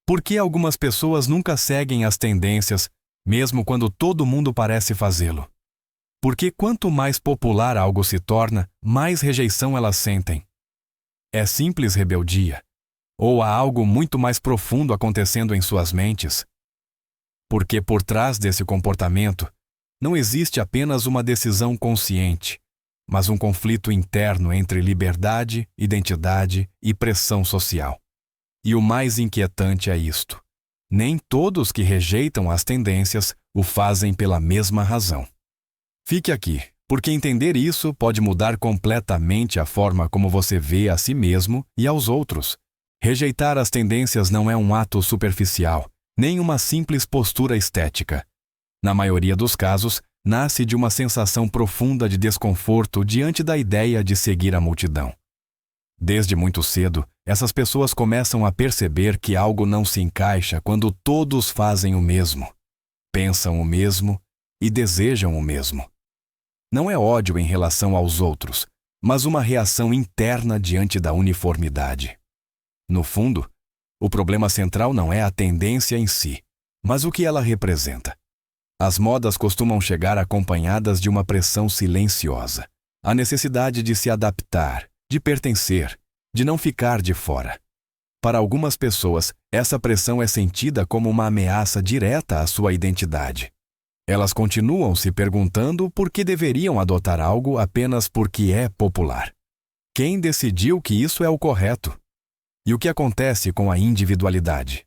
Por que algumas pessoas nunca seguem as tendências, mesmo quando todo mundo parece fazê-lo? Porque quanto mais popular algo se torna, mais rejeição elas sentem. É simples rebeldia? Ou há algo muito mais profundo acontecendo em suas mentes? Porque por trás desse comportamento, não existe apenas uma decisão consciente, mas um conflito interno entre liberdade, identidade e pressão social. E o mais inquietante é isto: nem todos que rejeitam as tendências o fazem pela mesma razão. Fique aqui, porque entender isso pode mudar completamente a forma como você vê a si mesmo e aos outros. Rejeitar as tendências não é um ato superficial, nem uma simples postura estética. Na maioria dos casos, nasce de uma sensação profunda de desconforto diante da ideia de seguir a multidão. Desde muito cedo, essas pessoas começam a perceber que algo não se encaixa quando todos fazem o mesmo, pensam o mesmo e desejam o mesmo. Não é ódio em relação aos outros, mas uma reação interna diante da uniformidade. No fundo, o problema central não é a tendência em si, mas o que ela representa. As modas costumam chegar acompanhadas de uma pressão silenciosa, a necessidade de se adaptar, de pertencer, de não ficar de fora. Para algumas pessoas, essa pressão é sentida como uma ameaça direta à sua identidade. Elas continuam se perguntando por que deveriam adotar algo apenas porque é popular. Quem decidiu que isso é o correto? E o que acontece com a individualidade?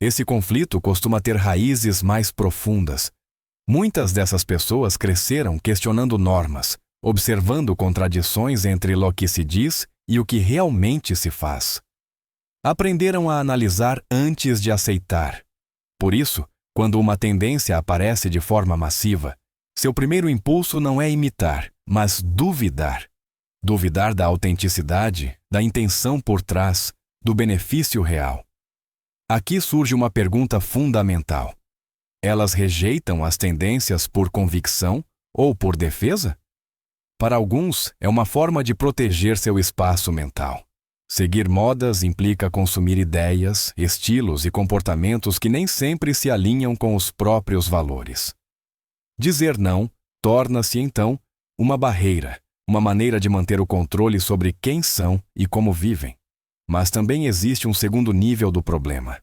Esse conflito costuma ter raízes mais profundas. Muitas dessas pessoas cresceram questionando normas, observando contradições entre o que se diz e o que realmente se faz. Aprenderam a analisar antes de aceitar. Por isso, quando uma tendência aparece de forma massiva, seu primeiro impulso não é imitar, mas duvidar. Duvidar da autenticidade, da intenção por trás, do benefício real. Aqui surge uma pergunta fundamental. Elas rejeitam as tendências por convicção ou por defesa? Para alguns, é uma forma de proteger seu espaço mental. Seguir modas implica consumir ideias, estilos e comportamentos que nem sempre se alinham com os próprios valores. Dizer não torna-se, então, uma barreira, uma maneira de manter o controle sobre quem são e como vivem. Mas também existe um segundo nível do problema.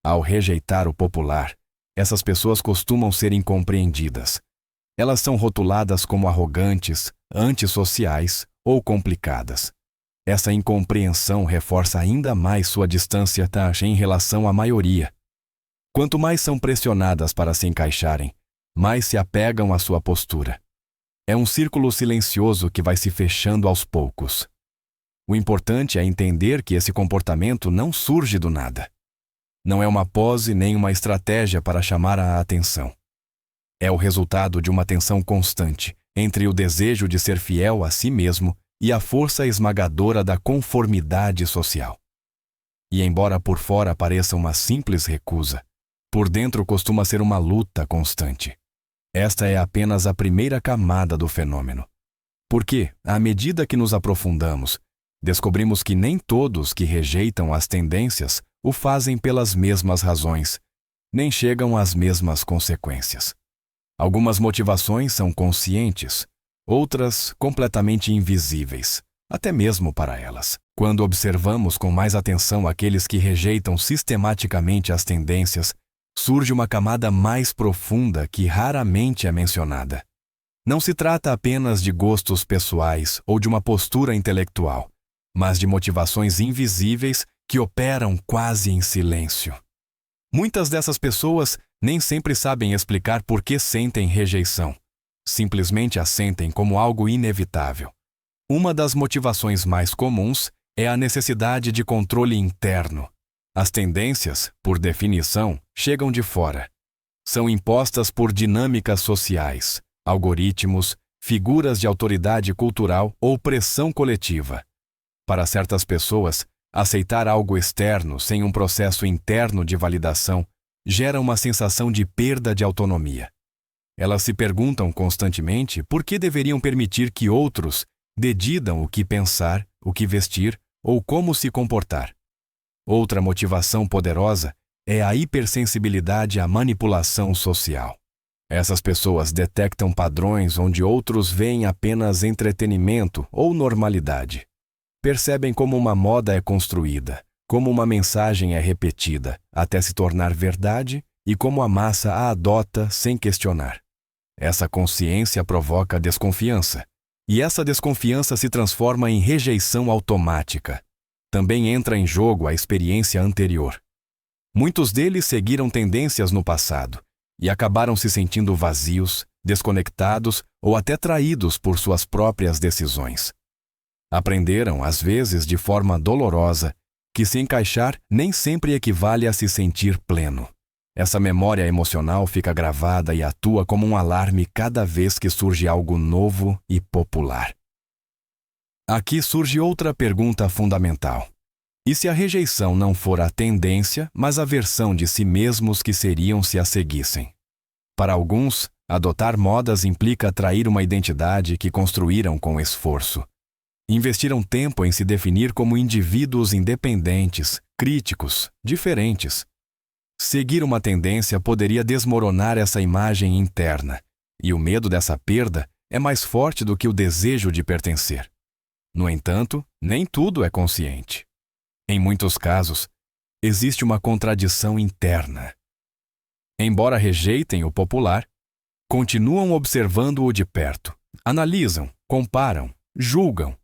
Ao rejeitar o popular, essas pessoas costumam ser incompreendidas. Elas são rotuladas como arrogantes, antissociais ou complicadas. Essa incompreensão reforça ainda mais sua distância em relação à maioria. Quanto mais são pressionadas para se encaixarem, mais se apegam à sua postura. É um círculo silencioso que vai se fechando aos poucos. O importante é entender que esse comportamento não surge do nada. Não é uma pose nem uma estratégia para chamar a atenção. É o resultado de uma tensão constante entre o desejo de ser fiel a si mesmo e a força esmagadora da conformidade social. E embora por fora pareça uma simples recusa, por dentro costuma ser uma luta constante. Esta é apenas a primeira camada do fenômeno. Porque, à medida que nos aprofundamos, descobrimos que nem todos que rejeitam as tendências o fazem pelas mesmas razões, nem chegam às mesmas consequências. Algumas motivações são conscientes, outras completamente invisíveis, até mesmo para elas. Quando observamos com mais atenção aqueles que rejeitam sistematicamente as tendências, surge uma camada mais profunda que raramente é mencionada. Não se trata apenas de gostos pessoais ou de uma postura intelectual, mas de motivações invisíveis que operam quase em silêncio. Muitas dessas pessoas nem sempre sabem explicar por que sentem rejeição. Simplesmente a sentem como algo inevitável. Uma das motivações mais comuns é a necessidade de controle interno. As tendências, por definição, chegam de fora. São impostas por dinâmicas sociais, algoritmos, figuras de autoridade cultural ou pressão coletiva. Para certas pessoas, aceitar algo externo sem um processo interno de validação gera uma sensação de perda de autonomia. Elas se perguntam constantemente por que deveriam permitir que outros decidam o que pensar, o que vestir ou como se comportar. Outra motivação poderosa é a hipersensibilidade à manipulação social. Essas pessoas detectam padrões onde outros veem apenas entretenimento ou normalidade. Percebem como uma moda é construída, como uma mensagem é repetida, até se tornar verdade e como a massa a adota sem questionar. Essa consciência provoca desconfiança, e essa desconfiança se transforma em rejeição automática. Também entra em jogo a experiência anterior. Muitos deles seguiram tendências no passado e acabaram se sentindo vazios, desconectados ou até traídos por suas próprias decisões. Aprenderam, às vezes de forma dolorosa, que se encaixar nem sempre equivale a se sentir pleno. Essa memória emocional fica gravada e atua como um alarme cada vez que surge algo novo e popular. Aqui surge outra pergunta fundamental. E se a rejeição não for a tendência, mas a versão de si mesmos que seriam se a seguissem? Para alguns, adotar modas implica atrair uma identidade que construíram com esforço. Investiram tempo em se definir como indivíduos independentes, críticos, diferentes. Seguir uma tendência poderia desmoronar essa imagem interna, e o medo dessa perda é mais forte do que o desejo de pertencer. No entanto, nem tudo é consciente. Em muitos casos, existe uma contradição interna. Embora rejeitem o popular, continuam observando-o de perto, analisam, comparam, julgam.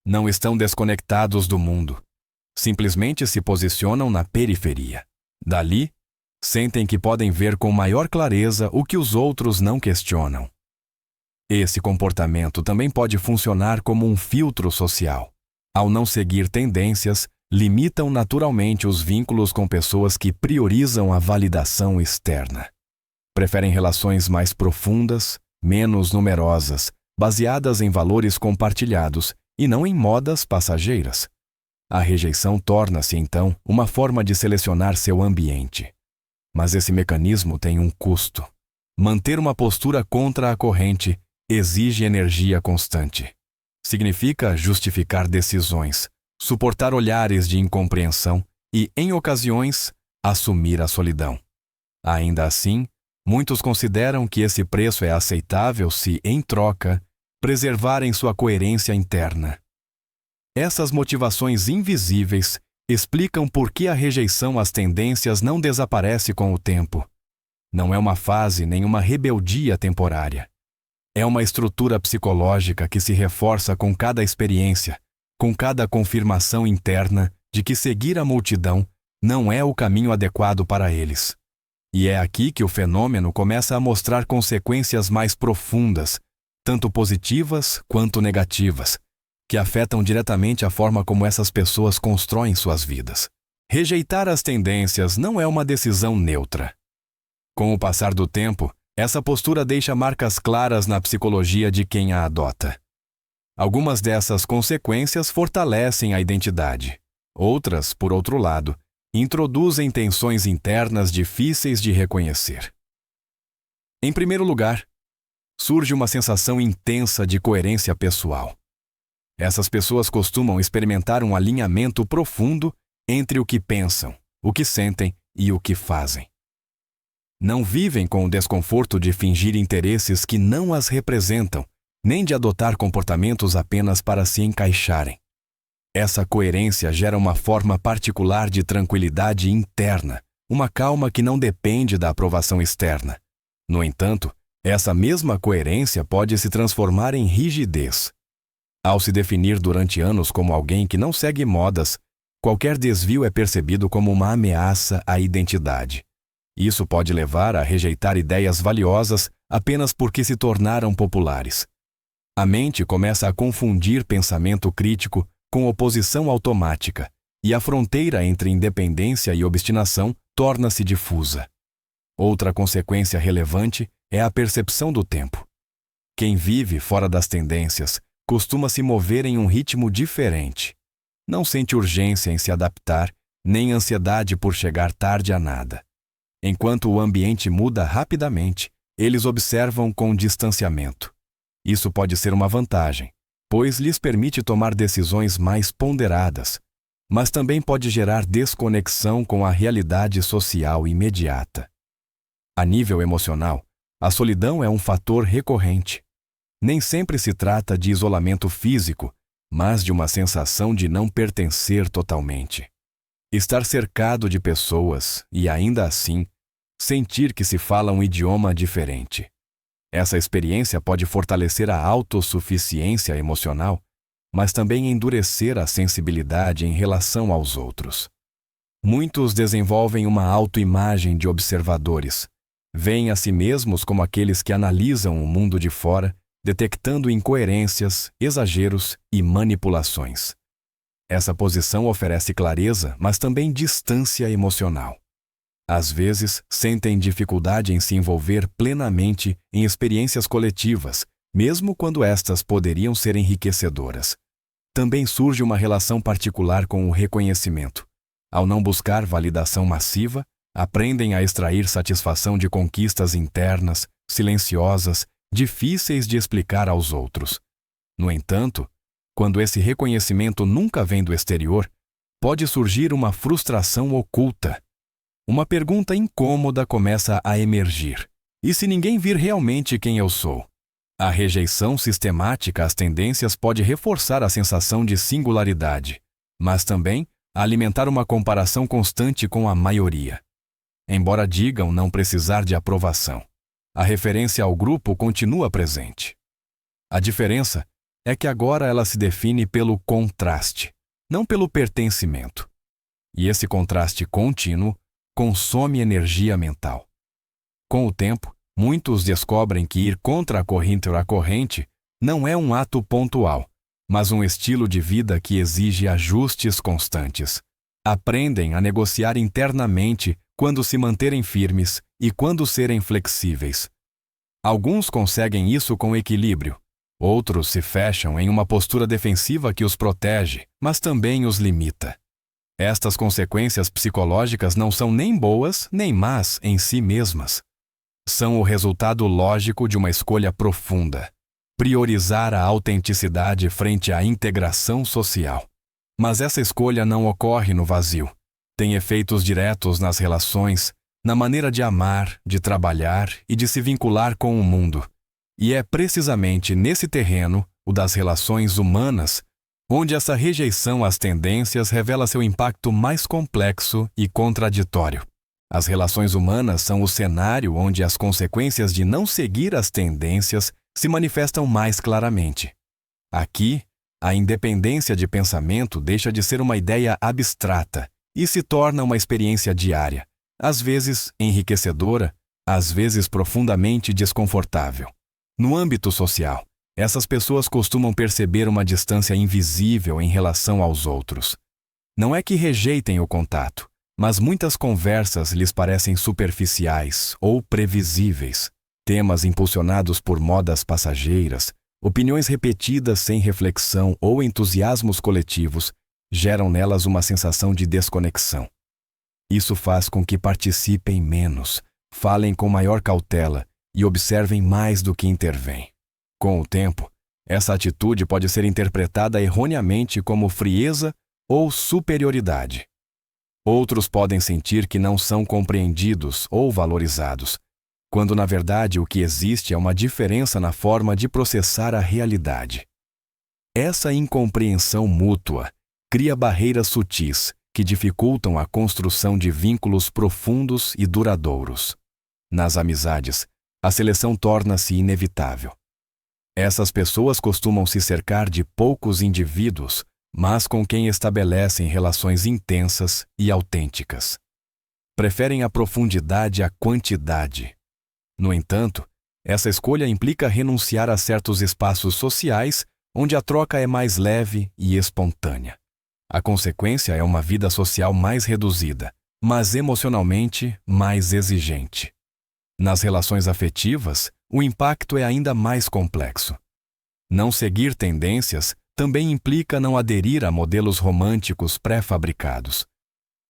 Não estão desconectados do mundo. Simplesmente se posicionam na periferia. Dali, sentem que podem ver com maior clareza o que os outros não questionam. Esse comportamento também pode funcionar como um filtro social. Ao não seguir tendências, limitam naturalmente os vínculos com pessoas que priorizam a validação externa. Preferem relações mais profundas, menos numerosas, baseadas em valores compartilhados e não em modas passageiras. A rejeição torna-se, então, uma forma de selecionar seu ambiente. Mas esse mecanismo tem um custo. Manter uma postura contra a corrente exige energia constante. Significa justificar decisões, suportar olhares de incompreensão e, em ocasiões, assumir a solidão. Ainda assim, muitos consideram que esse preço é aceitável se, em troca, preservarem sua coerência interna. Essas motivações invisíveis explicam por que a rejeição às tendências não desaparece com o tempo. Não é uma fase nem uma rebeldia temporária. É uma estrutura psicológica que se reforça com cada experiência, com cada confirmação interna de que seguir a multidão não é o caminho adequado para eles. E é aqui que o fenômeno começa a mostrar consequências mais profundas, tanto positivas quanto negativas, que afetam diretamente a forma como essas pessoas constroem suas vidas. Rejeitar as tendências não é uma decisão neutra. Com o passar do tempo, essa postura deixa marcas claras na psicologia de quem a adota. Algumas dessas consequências fortalecem a identidade. Outras, por outro lado, introduzem tensões internas difíceis de reconhecer. Em primeiro lugar, surge uma sensação intensa de coerência pessoal. Essas pessoas costumam experimentar um alinhamento profundo entre o que pensam, o que sentem e o que fazem. Não vivem com o desconforto de fingir interesses que não as representam, nem de adotar comportamentos apenas para se encaixarem. Essa coerência gera uma forma particular de tranquilidade interna, uma calma que não depende da aprovação externa. No entanto, essa mesma coerência pode se transformar em rigidez. Ao se definir durante anos como alguém que não segue modas, qualquer desvio é percebido como uma ameaça à identidade. Isso pode levar a rejeitar ideias valiosas apenas porque se tornaram populares. A mente começa a confundir pensamento crítico com oposição automática, e a fronteira entre independência e obstinação torna-se difusa. Outra consequência relevante é a percepção do tempo. Quem vive fora das tendências costuma se mover em um ritmo diferente. Não sente urgência em se adaptar, nem ansiedade por chegar tarde a nada. Enquanto o ambiente muda rapidamente, eles observam com distanciamento. Isso pode ser uma vantagem, pois lhes permite tomar decisões mais ponderadas, mas também pode gerar desconexão com a realidade social imediata. A nível emocional, a solidão é um fator recorrente. Nem sempre se trata de isolamento físico, mas de uma sensação de não pertencer totalmente. Estar cercado de pessoas e, ainda assim, sentir que se fala um idioma diferente. Essa experiência pode fortalecer a autossuficiência emocional, mas também endurecer a sensibilidade em relação aos outros. Muitos desenvolvem uma autoimagem de observadores. Veem a si mesmos como aqueles que analisam o mundo de fora, detectando incoerências, exageros e manipulações. Essa posição oferece clareza, mas também distância emocional. Às vezes, sentem dificuldade em se envolver plenamente em experiências coletivas, mesmo quando estas poderiam ser enriquecedoras. Também surge uma relação particular com o reconhecimento. Ao não buscar validação massiva, aprendem a extrair satisfação de conquistas internas, silenciosas, difíceis de explicar aos outros. No entanto, quando esse reconhecimento nunca vem do exterior, pode surgir uma frustração oculta. Uma pergunta incômoda começa a emergir. E se ninguém vir realmente quem eu sou? A rejeição sistemática às tendências pode reforçar a sensação de singularidade, mas também alimentar uma comparação constante com a maioria. Embora digam não precisar de aprovação, a referência ao grupo continua presente. A diferença é que agora ela se define pelo contraste, não pelo pertencimento. E esse contraste contínuo consome energia mental. Com o tempo, muitos descobrem que ir contra a corrente não é um ato pontual, mas um estilo de vida que exige ajustes constantes. Aprendem a negociar internamente quando se manterem firmes e quando serem flexíveis. Alguns conseguem isso com equilíbrio. Outros se fecham em uma postura defensiva que os protege, mas também os limita. Estas consequências psicológicas não são nem boas nem más em si mesmas. São o resultado lógico de uma escolha profunda: priorizar a autenticidade frente à integração social. Mas essa escolha não ocorre no vazio. Tem efeitos diretos nas relações, na maneira de amar, de trabalhar e de se vincular com o mundo. E é precisamente nesse terreno, o das relações humanas, onde essa rejeição às tendências revela seu impacto mais complexo e contraditório. As relações humanas são o cenário onde as consequências de não seguir as tendências se manifestam mais claramente. Aqui, a independência de pensamento deixa de ser uma ideia abstrata e se torna uma experiência diária, às vezes enriquecedora, às vezes profundamente desconfortável. No âmbito social, essas pessoas costumam perceber uma distância invisível em relação aos outros. Não é que rejeitem o contato, mas muitas conversas lhes parecem superficiais ou previsíveis. Temas impulsionados por modas passageiras, opiniões repetidas sem reflexão ou entusiasmos coletivos geram nelas uma sensação de desconexão. Isso faz com que participem menos, falem com maior cautela e observem mais do que intervêm. Com o tempo, essa atitude pode ser interpretada erroneamente como frieza ou superioridade. Outros podem sentir que não são compreendidos ou valorizados, quando na verdade o que existe é uma diferença na forma de processar a realidade. Essa incompreensão mútua cria barreiras sutis que dificultam a construção de vínculos profundos e duradouros. Nas amizades, a seleção torna-se inevitável. Essas pessoas costumam se cercar de poucos indivíduos, mas com quem estabelecem relações intensas e autênticas. Preferem a profundidade à quantidade. No entanto, essa escolha implica renunciar a certos espaços sociais onde a troca é mais leve e espontânea. A consequência é uma vida social mais reduzida, mas emocionalmente mais exigente. Nas relações afetivas, o impacto é ainda mais complexo. Não seguir tendências também implica não aderir a modelos românticos pré-fabricados.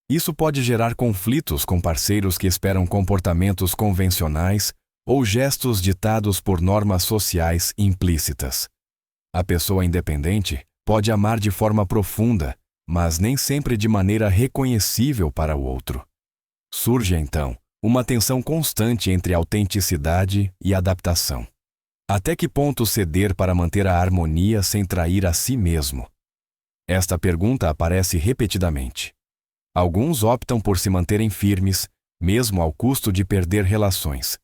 Isso pode gerar conflitos com parceiros que esperam comportamentos convencionais ou gestos ditados por normas sociais implícitas. A pessoa independente pode amar de forma profunda, mas nem sempre de maneira reconhecível para o outro. Surge, então, uma tensão constante entre autenticidade e adaptação. Até que ponto ceder para manter a harmonia sem trair a si mesmo? Esta pergunta aparece repetidamente. Alguns optam por se manterem firmes, mesmo ao custo de perder relações.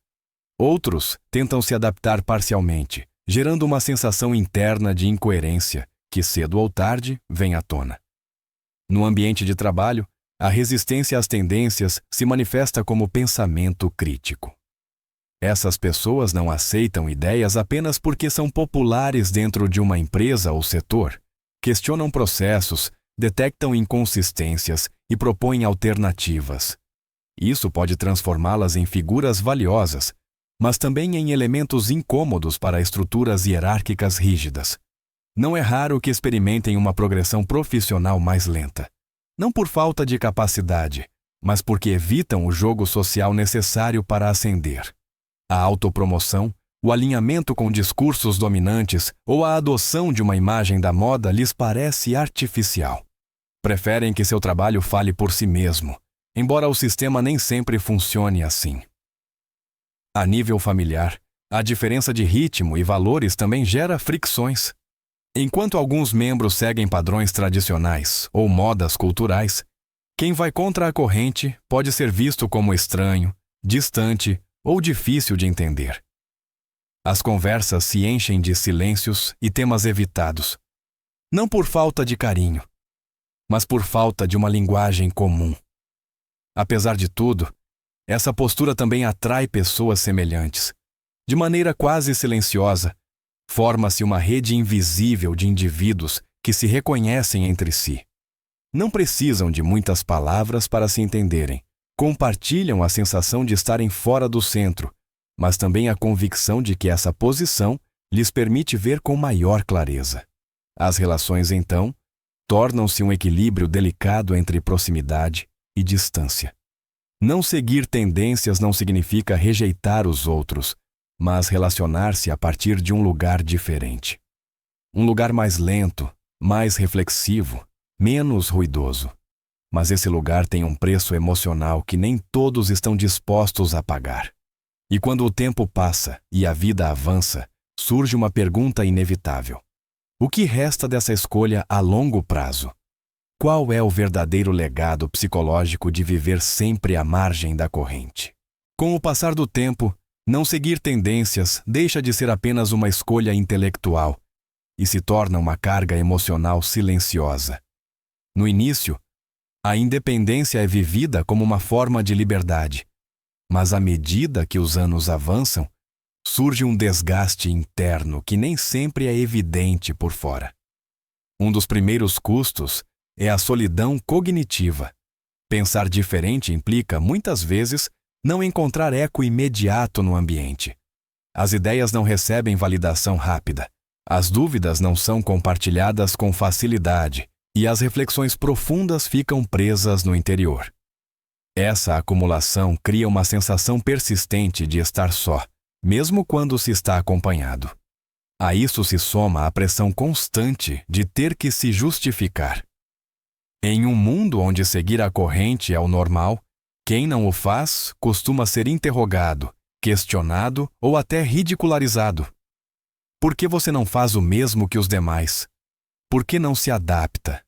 Outros tentam se adaptar parcialmente, gerando uma sensação interna de incoerência que, cedo ou tarde, vem à tona. No ambiente de trabalho, a resistência às tendências se manifesta como pensamento crítico. Essas pessoas não aceitam ideias apenas porque são populares dentro de uma empresa ou setor. Questionam processos, detectam inconsistências e propõem alternativas. Isso pode transformá-las em figuras valiosas, mas também em elementos incômodos para estruturas hierárquicas rígidas. Não é raro que experimentem uma progressão profissional mais lenta. Não por falta de capacidade, mas porque evitam o jogo social necessário para ascender. A autopromoção, o alinhamento com discursos dominantes ou a adoção de uma imagem da moda lhes parece artificial. Preferem que seu trabalho fale por si mesmo, embora o sistema nem sempre funcione assim. A nível familiar, a diferença de ritmo e valores também gera fricções. Enquanto alguns membros seguem padrões tradicionais ou modas culturais, quem vai contra a corrente pode ser visto como estranho, distante ou difícil de entender. As conversas se enchem de silêncios e temas evitados, não por falta de carinho, mas por falta de uma linguagem comum. Apesar de tudo, essa postura também atrai pessoas semelhantes. De maneira quase silenciosa, forma-se uma rede invisível de indivíduos que se reconhecem entre si. Não precisam de muitas palavras para se entenderem. Compartilham a sensação de estarem fora do centro, mas também a convicção de que essa posição lhes permite ver com maior clareza. As relações, então, tornam-se um equilíbrio delicado entre proximidade e distância. Não seguir tendências não significa rejeitar os outros, mas relacionar-se a partir de um lugar diferente. Um lugar mais lento, mais reflexivo, menos ruidoso. Mas esse lugar tem um preço emocional que nem todos estão dispostos a pagar. E quando o tempo passa e a vida avança, surge uma pergunta inevitável. O que resta dessa escolha a longo prazo? Qual é o verdadeiro legado psicológico de viver sempre à margem da corrente? Com o passar do tempo, não seguir tendências deixa de ser apenas uma escolha intelectual e se torna uma carga emocional silenciosa. No início, a independência é vivida como uma forma de liberdade, mas à medida que os anos avançam, surge um desgaste interno que nem sempre é evidente por fora. Um dos primeiros custos é a solidão cognitiva. Pensar diferente implica, muitas vezes, não encontrar eco imediato no ambiente. As ideias não recebem validação rápida, as dúvidas não são compartilhadas com facilidade e as reflexões profundas ficam presas no interior. Essa acumulação cria uma sensação persistente de estar só, mesmo quando se está acompanhado. A isso se soma a pressão constante de ter que se justificar. Em um mundo onde seguir a corrente é o normal, quem não o faz costuma ser interrogado, questionado ou até ridicularizado. Por que você não faz o mesmo que os demais? Por que não se adapta?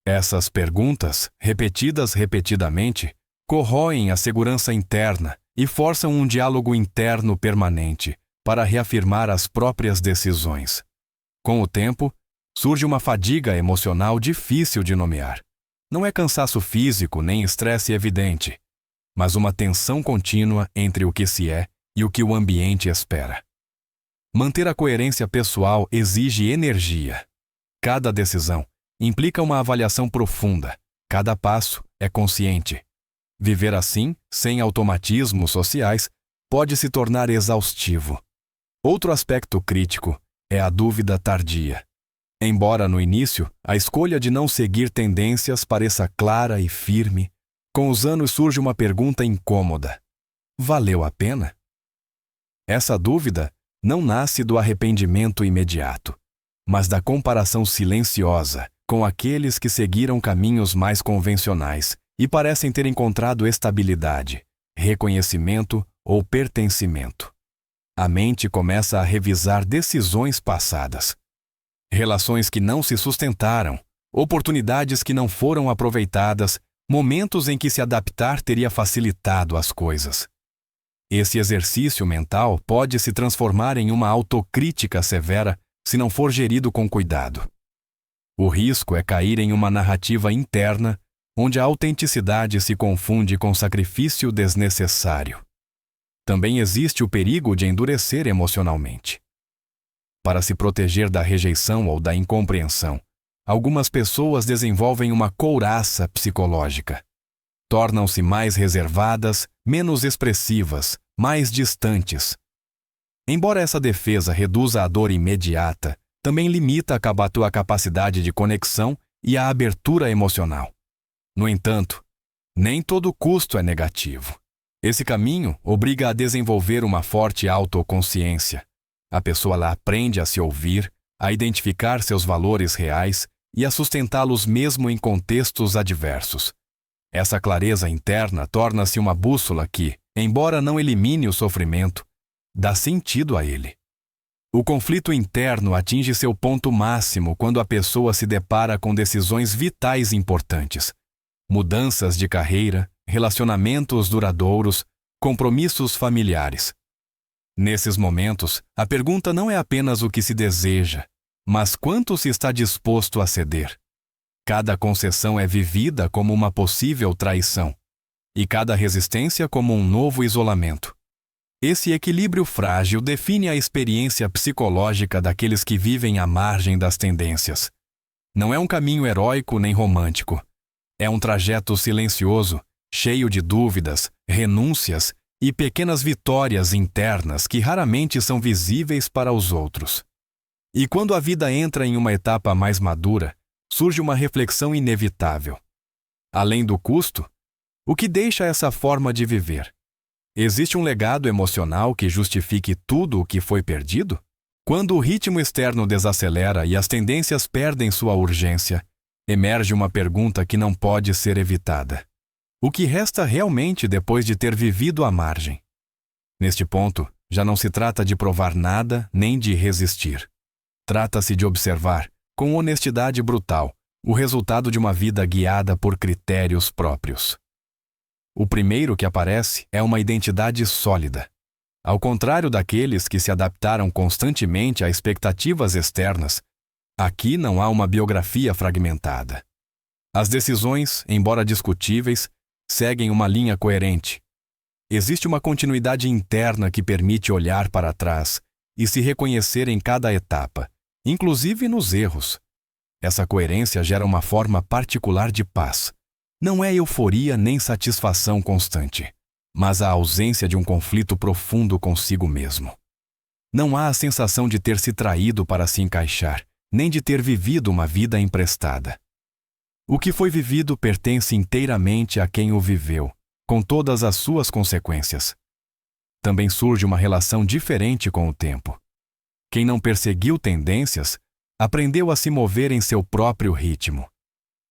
Essas perguntas, repetidas repetidamente, corroem a segurança interna e forçam um diálogo interno permanente para reafirmar as próprias decisões. Com o tempo, surge uma fadiga emocional difícil de nomear. Não é cansaço físico nem estresse evidente, mas uma tensão contínua entre o que se é e o que o ambiente espera. Manter a coerência pessoal exige energia. Cada decisão implica uma avaliação profunda, cada passo é consciente. Viver assim, sem automatismos sociais, pode se tornar exaustivo. Outro aspecto crítico é a dúvida tardia. Embora no início a escolha de não seguir tendências pareça clara e firme, com os anos surge uma pergunta incômoda: valeu a pena? Essa dúvida não nasce do arrependimento imediato, mas da comparação silenciosa com aqueles que seguiram caminhos mais convencionais e parecem ter encontrado estabilidade, reconhecimento ou pertencimento. A mente começa a revisar decisões passadas, relações que não se sustentaram, oportunidades que não foram aproveitadas, momentos em que se adaptar teria facilitado as coisas. Esse exercício mental pode se transformar em uma autocrítica severa se não for gerido com cuidado. O risco é cair em uma narrativa interna onde a autenticidade se confunde com sacrifício desnecessário. Também existe o perigo de endurecer emocionalmente. Para se proteger da rejeição ou da incompreensão, algumas pessoas desenvolvem uma couraça psicológica. Tornam-se mais reservadas, menos expressivas, mais distantes. Embora essa defesa reduza a dor imediata, também limita a capacidade de conexão e a abertura emocional. No entanto, nem todo custo é negativo. Esse caminho obriga a desenvolver uma forte autoconsciência. A pessoa lá aprende a se ouvir, a identificar seus valores reais e a sustentá-los mesmo em contextos adversos. Essa clareza interna torna-se uma bússola que, embora não elimine o sofrimento, dá sentido a ele. O conflito interno atinge seu ponto máximo quando a pessoa se depara com decisões vitais importantes. Mudanças de carreira, relacionamentos duradouros, compromissos familiares. Nesses momentos, a pergunta não é apenas o que se deseja, mas quanto se está disposto a ceder. Cada concessão é vivida como uma possível traição, e cada resistência como um novo isolamento. Esse equilíbrio frágil define a experiência psicológica daqueles que vivem à margem das tendências. Não é um caminho heróico nem romântico. É um trajeto silencioso, cheio de dúvidas, renúncias e pequenas vitórias internas que raramente são visíveis para os outros. E quando a vida entra em uma etapa mais madura, surge uma reflexão inevitável. Além do custo, o que deixa essa forma de viver? Existe um legado emocional que justifique tudo o que foi perdido? Quando o ritmo externo desacelera e as tendências perdem sua urgência, emerge uma pergunta que não pode ser evitada. O que resta realmente depois de ter vivido à margem? Neste ponto, já não se trata de provar nada nem de resistir. Trata-se de observar, com honestidade brutal, o resultado de uma vida guiada por critérios próprios. O primeiro que aparece é uma identidade sólida. Ao contrário daqueles que se adaptaram constantemente a expectativas externas, aqui não há uma biografia fragmentada. As decisões, embora discutíveis, seguem uma linha coerente. Existe uma continuidade interna que permite olhar para trás e se reconhecer em cada etapa, inclusive nos erros. Essa coerência gera uma forma particular de paz. Não é euforia nem satisfação constante, mas a ausência de um conflito profundo consigo mesmo. Não há a sensação de ter se traído para se encaixar, nem de ter vivido uma vida emprestada. O que foi vivido pertence inteiramente a quem o viveu, com todas as suas consequências. Também surge uma relação diferente com o tempo. Quem não perseguiu tendências, aprendeu a se mover em seu próprio ritmo.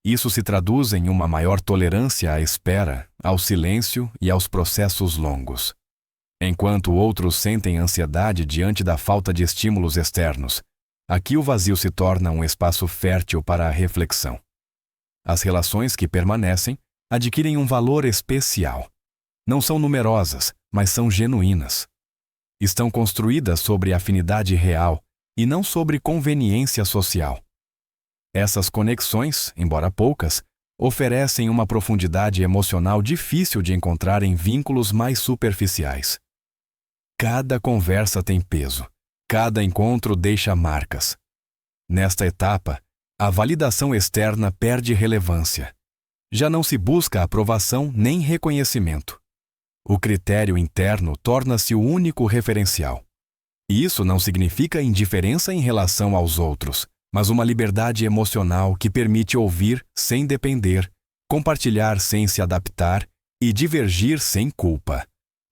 Isso se traduz em uma maior tolerância à espera, ao silêncio e aos processos longos. Enquanto outros sentem ansiedade diante da falta de estímulos externos, aqui o vazio se torna um espaço fértil para a reflexão. As relações que permanecem adquirem um valor especial. Não são numerosas, mas são genuínas. Estão construídas sobre afinidade real e não sobre conveniência social. Essas conexões, embora poucas, oferecem uma profundidade emocional difícil de encontrar em vínculos mais superficiais. Cada conversa tem peso, cada encontro deixa marcas. Nesta etapa, a validação externa perde relevância. Já não se busca aprovação nem reconhecimento. O critério interno torna-se o único referencial. E isso não significa indiferença em relação aos outros, mas uma liberdade emocional que permite ouvir sem depender, compartilhar sem se adaptar e divergir sem culpa.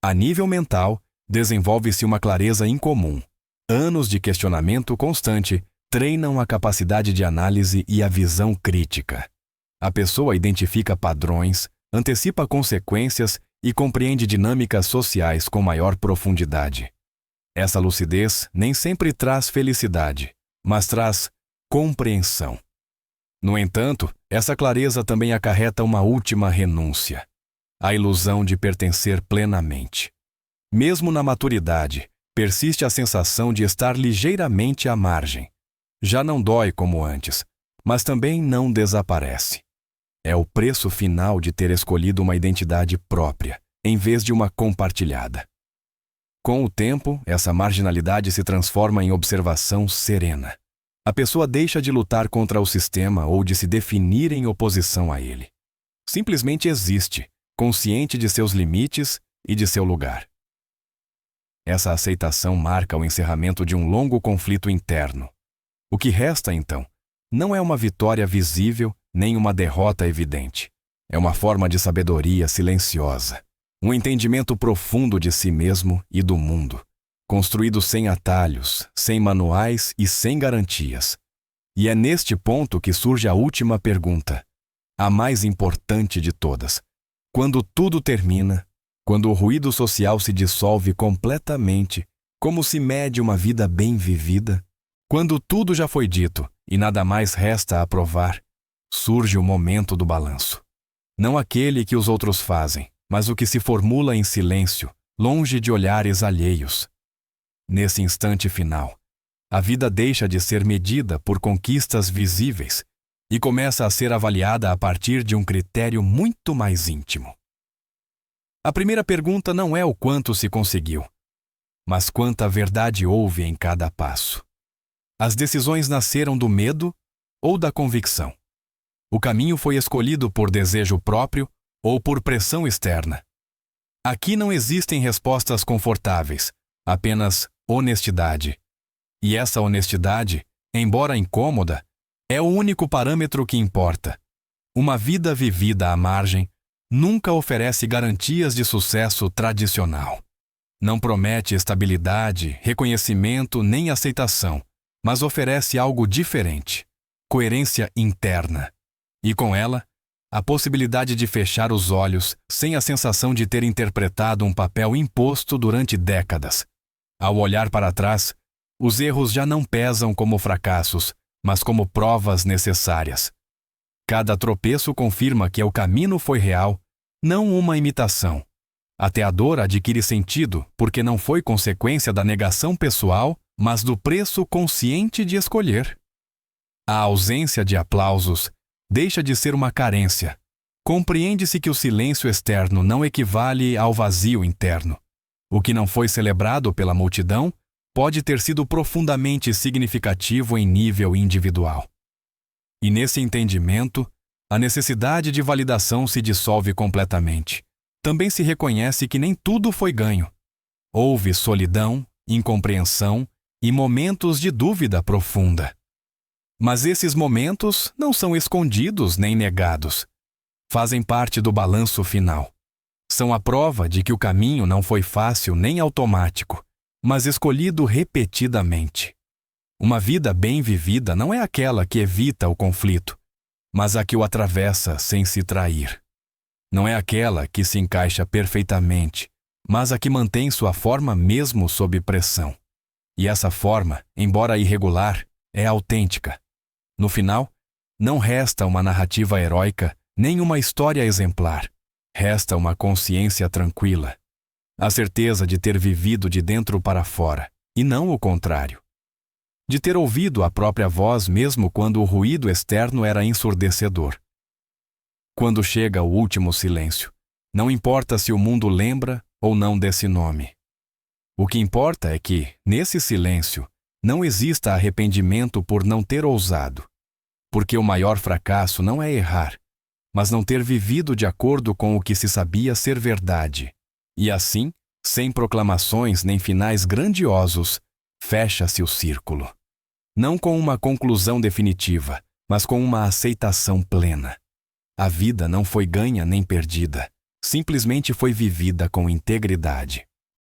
A nível mental, desenvolve-se uma clareza incomum. Anos de questionamento constante treinam a capacidade de análise e a visão crítica. A pessoa identifica padrões, antecipa consequências e compreende dinâmicas sociais com maior profundidade. Essa lucidez nem sempre traz felicidade, mas traz compreensão. No entanto, essa clareza também acarreta uma última renúncia: a ilusão de pertencer plenamente. Mesmo na maturidade, persiste a sensação de estar ligeiramente à margem. Já não dói como antes, mas também não desaparece. É o preço final de ter escolhido uma identidade própria, em vez de uma compartilhada. Com o tempo, essa marginalidade se transforma em observação serena. A pessoa deixa de lutar contra o sistema ou de se definir em oposição a ele. Simplesmente existe, consciente de seus limites e de seu lugar. Essa aceitação marca o encerramento de um longo conflito interno. O que resta, então, não é uma vitória visível nem uma derrota evidente. É uma forma de sabedoria silenciosa, um entendimento profundo de si mesmo e do mundo, construído sem atalhos, sem manuais e sem garantias. E é neste ponto que surge a última pergunta, a mais importante de todas. Quando tudo termina, quando o ruído social se dissolve completamente, como se mede uma vida bem vivida? Quando tudo já foi dito e nada mais resta a provar, surge o momento do balanço. Não aquele que os outros fazem, mas o que se formula em silêncio, longe de olhares alheios. Nesse instante final, a vida deixa de ser medida por conquistas visíveis e começa a ser avaliada a partir de um critério muito mais íntimo. A primeira pergunta não é o quanto se conseguiu, mas quanta verdade houve em cada passo. As decisões nasceram do medo ou da convicção? O caminho foi escolhido por desejo próprio ou por pressão externa? Aqui não existem respostas confortáveis, apenas honestidade. E essa honestidade, embora incômoda, é o único parâmetro que importa. Uma vida vivida à margem nunca oferece garantias de sucesso tradicional. Não promete estabilidade, reconhecimento nem aceitação, mas oferece algo diferente: coerência interna. E com ela, a possibilidade de fechar os olhos sem a sensação de ter interpretado um papel imposto durante décadas. Ao olhar para trás, os erros já não pesam como fracassos, mas como provas necessárias. Cada tropeço confirma que o caminho foi real, não uma imitação. Até a dor adquire sentido porque não foi consequência da negação pessoal, mas do preço consciente de escolher. A ausência de aplausos deixa de ser uma carência. Compreende-se que o silêncio externo não equivale ao vazio interno. O que não foi celebrado pela multidão pode ter sido profundamente significativo em nível individual. E nesse entendimento, a necessidade de validação se dissolve completamente. Também se reconhece que nem tudo foi ganho. Houve solidão, incompreensão e momentos de dúvida profunda. Mas esses momentos não são escondidos nem negados. Fazem parte do balanço final. São a prova de que o caminho não foi fácil nem automático, mas escolhido repetidamente. Uma vida bem vivida não é aquela que evita o conflito, mas a que o atravessa sem se trair. Não é aquela que se encaixa perfeitamente, mas a que mantém sua forma mesmo sob pressão. E essa forma, embora irregular, é autêntica. No final, não resta uma narrativa heróica nem uma história exemplar. Resta uma consciência tranquila. A certeza de ter vivido de dentro para fora, e não o contrário. De ter ouvido a própria voz mesmo quando o ruído externo era ensurdecedor. Quando chega o último silêncio, não importa se o mundo lembra ou não desse nome. O que importa é que, nesse silêncio, não exista arrependimento por não ter ousado. Porque o maior fracasso não é errar, mas não ter vivido de acordo com o que se sabia ser verdade. E assim, sem proclamações nem finais grandiosos, fecha-se o círculo. Não com uma conclusão definitiva, mas com uma aceitação plena. A vida não foi ganha nem perdida, simplesmente foi vivida com integridade.